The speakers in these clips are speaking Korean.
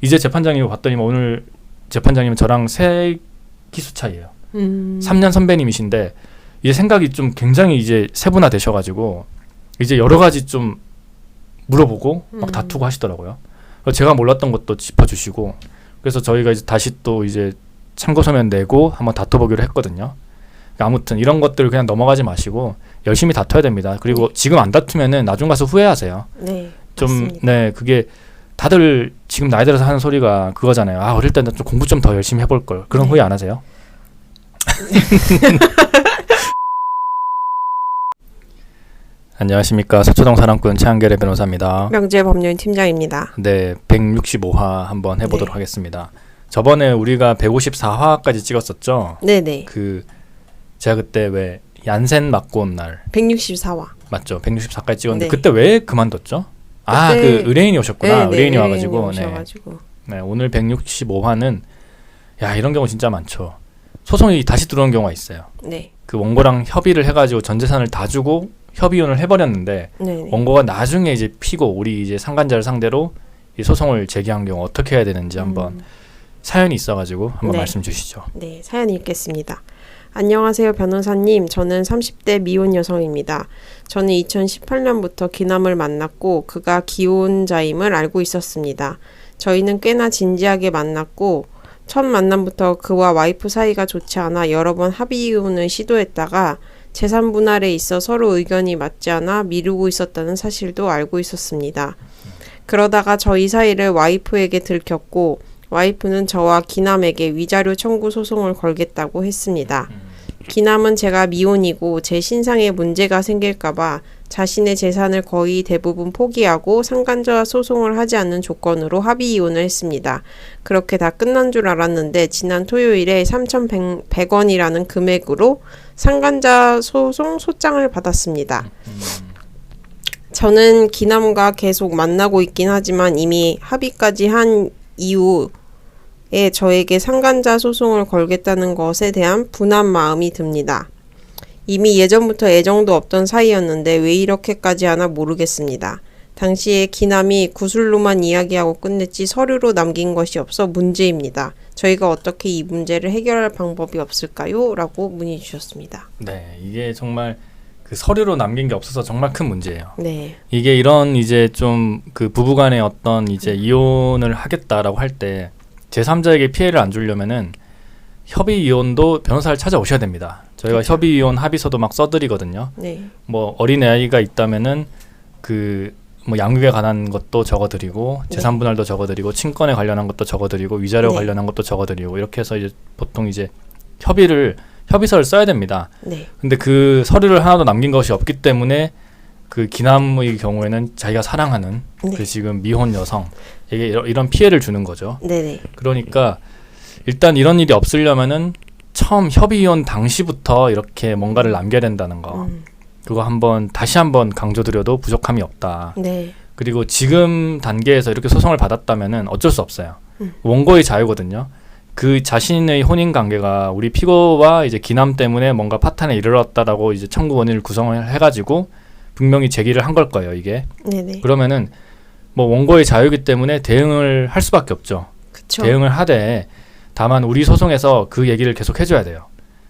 이제 재판장님을 봤더니 오늘 재판장님은 저랑 세 기수 차이예요. 3년 선배님이신데 이제 생각이 좀 굉장히 이제 세분화 되셔가지고 이제 여러 가지 좀 물어보고 막 다투고 하시더라고요. 제가 몰랐던 것도 짚어주시고 그래서 저희가 이제 다시 또 이제 참고 서면 내고 한번 다퉈보기로 했거든요. 아무튼 이런 것들을 그냥 넘어가지 마시고 열심히 다퉈야 됩니다. 그리고 지금 안 다투면은 나중 가서 후회하세요. 네, 좀 맞습니다. 네 그게 다들 지금 나이 들어서 하는 소리가 그거잖아요. 아 어릴 때는 좀 공부 좀 더 열심히 해볼 걸. 그런 네. 후회 안 하세요? 안녕하십니까. 서초동 사랑꾼 최한결의 변호사입니다. 명재 법률 팀장입니다. 네, 165화 한번 해보도록 네. 하겠습니다. 저번에 우리가 154화까지 찍었었죠. 네네. 그 제가 그때 왜 얀센 맞고 온 날 164화. 맞죠? 164까지 찍었는데 네. 그때 왜 그만뒀죠? 아, 그 그때- 의뢰인이 오셨구나. 네, 의뢰인이 네, 와가지고 오셔가지고. 네, 오늘 165화는 야 이런 경우 진짜 많죠. 소송이 다시 들어오는 경우가 있어요. 네. 그 원고랑 협의를 해가지고 전 재산을 다 주고 협의혼을 해버렸는데 네네. 원고가 나중에 이제 피고 우리 이제 상간자를 상대로 이 소송을 제기한 경우 어떻게 해야 되는지 한번 사연이 있어가지고 한번 네. 말씀 주시죠. 네, 사연 읽겠습니다. 안녕하세요, 변호사님. 저는 30대 미혼 여성입니다. 저는 2018년부터 기남을 만났고 그가 기혼자임을 알고 있었습니다. 저희는 꽤나 진지하게 만났고 첫 만남부터 그와 와이프 사이가 좋지 않아 여러 번 합의 이혼을 시도했다가 재산 분할에 있어 서로 의견이 맞지 않아 미루고 있었다는 사실도 알고 있었습니다. 그러다가 저희 사이를 와이프에게 들켰고 와이프는 저와 기남에게 위자료 청구 소송을 걸겠다고 했습니다. 기남은 제가 미혼이고 제 신상에 문제가 생길까봐 자신의 재산을 거의 대부분 포기하고 상간자 소송을 하지 않는 조건으로 합의 이혼을 했습니다. 그렇게 다 끝난 줄 알았는데 지난 토요일에 3,100원이라는 금액으로 상간자 소송 소장을 받았습니다. 저는 기남과 계속 만나고 있긴 하지만 이미 합의까지 한 이후에 저에게 상간자 소송을 걸겠다는 것에 대한 분한 마음이 듭니다. 이미 예전부터 애정도 없던 사이였는데 왜 이렇게까지 하나 모르겠습니다. 당시에 기남이 구술로만 이야기하고 끝냈지 서류로 남긴 것이 없어 문제입니다. 저희가 어떻게 이 문제를 해결할 방법이 없을까요? 라고 문의 주셨습니다. 네, 이게 정말 그 서류로 남긴 게 없어서 정말 큰 문제예요. 네. 이게 이런 이제 좀 그 부부간의 어떤 이제 이혼을 하겠다라고 할 때 제3자에게 피해를 안 주려면은 협의 이혼도 변호사를 찾아오셔야 됩니다. 저희가 그렇죠. 협의 이혼 합의서도 막 써드리거든요. 네. 뭐 어린 아이가 있다면은 그 뭐 양육에 관한 것도 적어드리고 네. 재산 분할도 적어드리고 친권에 관련한 것도 적어드리고 위자료 네. 관련한 것도 적어드리고 이렇게 해서 이제 보통 이제 협의서를 써야 됩니다. 네. 근데 그 서류를 하나도 남긴 것이 없기 때문에 그 기남의 경우에는 자기가 사랑하는 네. 그 지금 미혼 여성에게 이런 피해를 주는 거죠. 네네. 그러니까 일단 이런 일이 없으려면은 처음 협의이혼 당시부터 이렇게 뭔가를 남겨야 된다는 거. 그거 다시 한번 강조드려도 부족함이 없다. 네. 그리고 지금 단계에서 이렇게 소송을 받았다면은 어쩔 수 없어요. 원고의 자유거든요. 그 자신의 혼인 관계가 우리 피고와 이제 기남 때문에 뭔가 파탄에 이르렀다라고 이제 청구 원인을 구성을 해가지고 분명히 제기를 한 걸 거예요, 이게. 네네. 그러면은 뭐 원고의 자유이기 때문에 대응을 할 수밖에 없죠. 그쵸. 대응을 하되 다만 우리 소송에서 그 얘기를 계속 해줘야 돼요.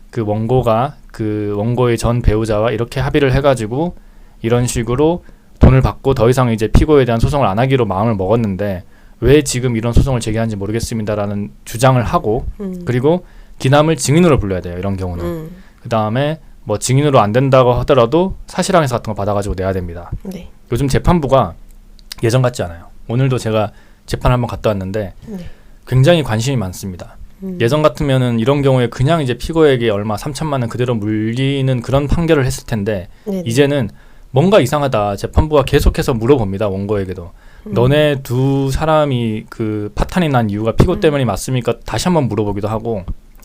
그 원고가 그 원고의 전 배우자와 이렇게 합의를 해가지고 이런 식으로 돈을 받고 더 이상 이제 피고에 대한 소송을 안 하기로 마음을 먹었는데 왜 지금 이런 소송을 제기하는지 모르겠습니다라는 주장을 하고 그리고 기남을 증인으로 불러야 돼요. 이런 경우는. 그 다음에 뭐 증인으로 안 된다고 하더라도 사실항해서 같은 거 받아가지고 내야 됩니다. 네. 요즘 재판부가 예전 같지 않아요. 오늘도 제가 재판 한번 갔다 왔는데 네. 굉장히 관심이 많습니다. 예전 같으면은 이런 경우에 그냥 이제 피고에게 얼마 3천만 원 그대로 물리는 그런 판결을 했을 텐데 네네. 이제는 뭔가 이상하다. 재판부가 계속해서 물어봅니다. 원고에게도. 너네 두 사람이 그 파탄이 난 이유가 피고 때문이 맞습니까? 다시 한번 물어보기도 하고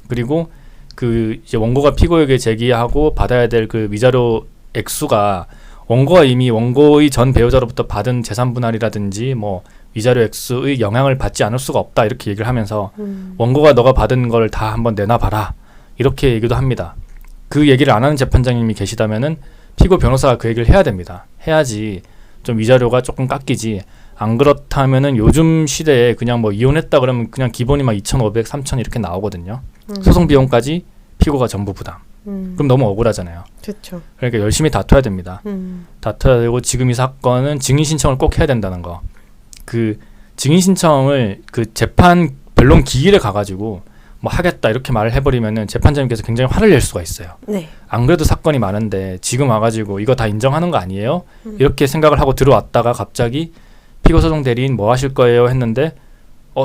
그리고 그 이제 원고가 피고에게 제기하고 받아야 될 그 위자료 액수가 원고가 이미 원고의 전 배우자로부터 받은 재산 분할이라든지 뭐 위자료 액수의 영향을 받지 않을 수가 없다 이렇게 얘기를 하면서 원고가 너가 받은 걸 다 한번 내놔봐라 이렇게 얘기도 합니다. 그 얘기를 안 하는 재판장님이 계시다면은 피고 변호사가 그 얘기를 해야 됩니다. 해야지 좀 위자료가 조금 깎이지 안 그렇다면은 요즘 시대에 그냥 뭐 이혼했다 그러면 그냥 기본이 막 2,500, 3,000 이렇게 나오거든요. 소송 비용까지 피고가 전부 부담. 그럼 너무 억울하잖아요. 그렇죠. 그러니까 열심히 다퉈야 됩니다. 다퉈야 되고 지금 이 사건은 증인 신청을 꼭 해야 된다는 거. 그 증인 신청을 그 재판 변론 기일에 가가지고 뭐 하겠다 이렇게 말을 해버리면은 재판장님께서 굉장히 화를 낼 수가 있어요. 네. 안 그래도 사건이 많은데 지금 와가지고 이거 다 인정하는 거 아니에요? 이렇게 생각을 하고 들어왔다가 갑자기 피고 소송 대리인 뭐 하실 거예요? 했는데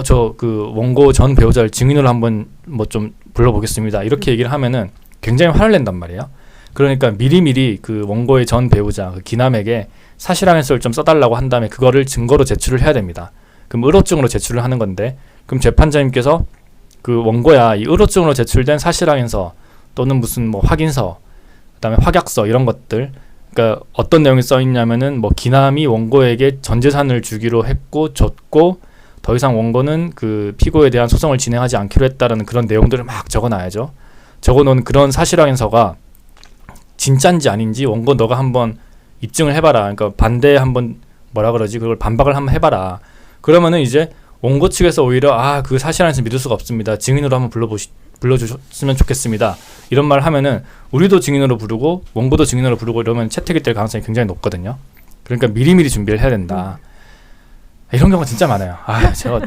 저 그 원고 전 배우자를 증인으로 한번 뭐 좀 불러보겠습니다. 이렇게 얘기를 하면은 굉장히 화를 낸단 말이에요. 그러니까 미리미리 그 원고의 전 배우자 그 기남에게 사실항해서를 좀 써달라고 한 다음에 그거를 증거로 제출을 해야 됩니다. 그럼 의로증으로 제출을 하는 건데 그럼 재판장님께서 그 원고야 이 의로증으로 제출된 사실항해서 또는 무슨 뭐 확인서 그다음에 확약서 이런 것들 그러니까 어떤 내용이 써 있냐면은 뭐 기남이 원고에게 전 재산을 주기로 했고 줬고 더 이상 원고는 그 피고에 대한 소송을 진행하지 않기로 했다라는 그런 내용들을 막 적어놔야죠. 적어놓은 그런 사실확인서가 진짠지 아닌지 원고 너가 한번 입증을 해봐라. 그러니까 반대 한번 뭐라 그러지 그걸 반박을 한번 해봐라. 그러면은 이제 원고 측에서 오히려 그 사실확인서 믿을 수가 없습니다. 증인으로 한번 불러주셨으면 좋겠습니다. 이런 말을 하면은 우리도 증인으로 부르고 원고도 증인으로 부르고 이러면 채택이 될 가능성이 굉장히 높거든요. 그러니까 미리미리 준비를 해야 된다. 이런 경우가 진짜 많아요. 제가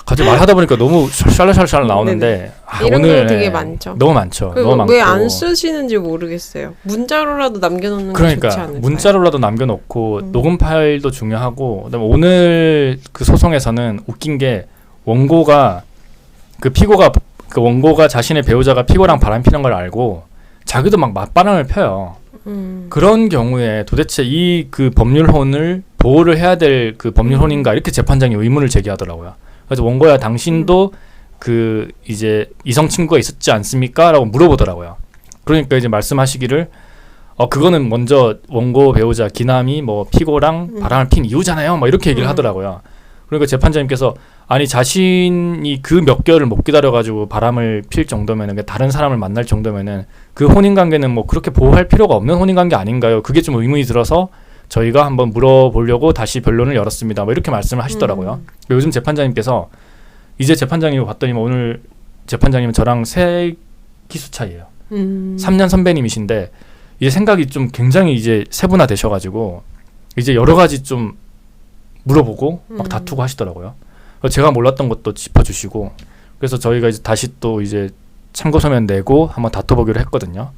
갑자기 말하다 보니까 너무 샬랄샬랄 나오는데 이런 오늘 거 되게 많죠. 너무 많죠. 너무 많고 왜 안 쓰시는지 모르겠어요. 문자로라도 남겨놓는 게 좋지 않을까요? 문자로라도 남겨놓고 녹음 파일도 중요하고 그다음에 오늘 그 소송에서는 웃긴 게 원고가 그 피고가 그 원고가 자신의 배우자가 피고랑 바람 피는 걸 알고 자기도 막 맞바람을 펴요. 그런 경우에 도대체 이 그 법률혼을 보호를 해야 될 그 법률혼인가 이렇게 재판장이 의문을 제기하더라고요. 그래서 원고야 당신도 그 이제 이성 친구가 있었지 않습니까? 라고 물어보더라고요. 그러니까 이제 말씀하시기를 그거는 먼저 원고 배우자 기남이 뭐 피고랑 바람을 핀 이유잖아요. 뭐 이렇게 얘기를 하더라고요. 그러니까 재판장님께서 아니 자신이 그 몇 개월을 못 기다려가지고 바람을 필 정도면은 그러니까 다른 사람을 만날 정도면은 그 혼인관계는 뭐 그렇게 보호할 필요가 없는 혼인관계 아닌가요? 그게 좀 의문이 들어서 저희가 한번 물어보려고 다시 변론을 열었습니다. 뭐 이렇게 말씀을 하시더라고요. 요즘 재판장님께서 이제 재판장님 봤더니 뭐 오늘 재판장님은 저랑 3기수 차이예요. 3년 선배님이신데 이제 생각이 좀 굉장히 이제 세분화되셔가지고 이제 여러 가지 좀 물어보고 막 다투고 하시더라고요. 제가 몰랐던 것도 짚어주시고 그래서 저희가 이제 다시 또 이제 참고서면 내고 한번 다퉈보기로 했거든요.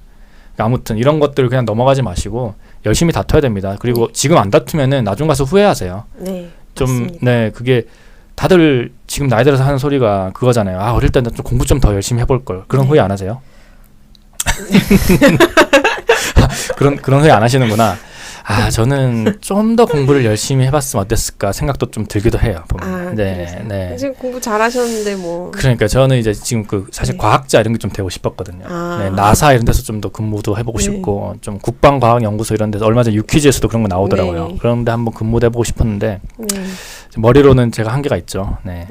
아무튼 이런 것들 그냥 넘어가지 마시고 열심히 다퉈야 됩니다. 그리고 지금 안 다투면은 나중 가서 후회하세요. 네, 좀 맞습니다. 그게 다들 지금 나이 들어서 하는 소리가 그거잖아요. 어릴 때는 좀 공부 좀 더 열심히 해볼 걸. 그런 후회 안 하세요? 그런 후회 안 하시는구나. 저는 좀 더 공부를 열심히 해봤으면 어땠을까 생각도 좀 들기도 해요. 보면. 네. 지금 공부 잘하셨는데 뭐. 그러니까 저는 이제 지금 그 사실 과학자 이런 게 좀 되고 싶었거든요. 나사 이런 데서 좀 더 근무도 해보고 싶고 좀 국방과학연구소 이런 데서 얼마 전에 유퀴즈에서도 그런 거 나오더라고요. 그런데 한번 근무도 해보고 싶었는데 머리로는 제가 한계가 있죠. 네.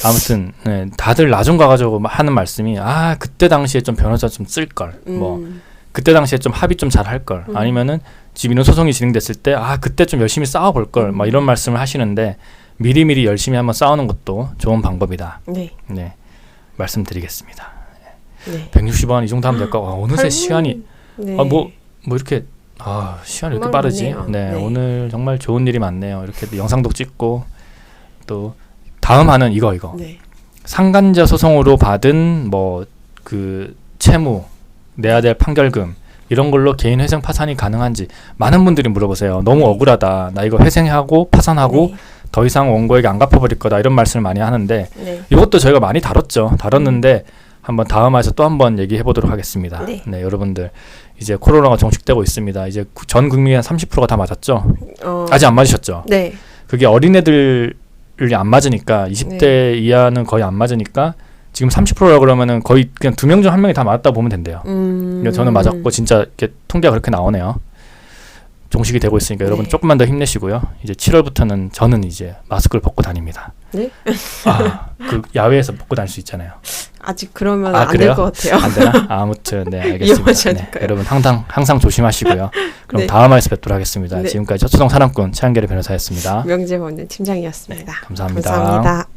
아무튼 다들 나중 가가지고 하는 말씀이 그때 당시에 좀 변호사 좀 쓸 걸. 뭐 그때 당시에 좀 합의 좀 잘 할 걸. 아니면은 지금 이런 소송이 진행됐을 때 그때 좀 열심히 싸워볼 걸. 막 이런 말씀을 하시는데 미리미리 열심히 한번 싸우는 것도 좋은 방법이다. 네. 말씀드리겠습니다. 160원 이 정도 하면 될 거. 어느새 시간이 뭐 이렇게 시간이 이렇게 빠르지. 네. 오늘 정말 좋은 일이 많네요. 이렇게 영상도 찍고 또 다음 하는 이거. 상간자 소송으로 받은 뭐 그 채무 내야 될 판결금 이런 걸로 개인 회생 파산이 가능한지 많은 분들이 물어보세요. 너무 억울하다. 나 이거 회생하고 파산하고 더 이상 원고에게 안 갚아버릴 거다. 이런 말씀을 많이 하는데 이것도 저희가 많이 다뤘는데 한번 다음화에서 또 한번 얘기해 보도록 하겠습니다. 네, 여러분들 이제 코로나가 종식되고 있습니다. 이제 전 국민의 한 30%가 다 맞았죠? 아직 안 맞으셨죠? 네. 그게 어린애들이 안 맞으니까 20대 이하는 거의 안 맞으니까 지금 30%라 그러면은 거의 그냥 2명 중 1명이 다 맞았다 보면 된대요. 저는 맞았고 진짜 이렇게 통계가 그렇게 나오네요. 종식이 되고 있으니까 여러분 조금만 더 힘내시고요. 이제 7월부터는 저는 이제 마스크를 벗고 다닙니다. 네? 그 야외에서 벗고 다닐 수 있잖아요. 아직 그러면 아, 안 될 그래요? 것 같아요. 안 되나? 아무튼 네, 위험하지 알겠습니다. 네, 않을까요? 여러분 항상 조심하시고요. 그럼 네. 다음 화에서 뵙도록 하겠습니다. 네. 지금까지 첫수동 사랑꾼 최한결의 변호사였습니다. 명재원은 팀장이었습니다. 감사합니다. 감사합니다.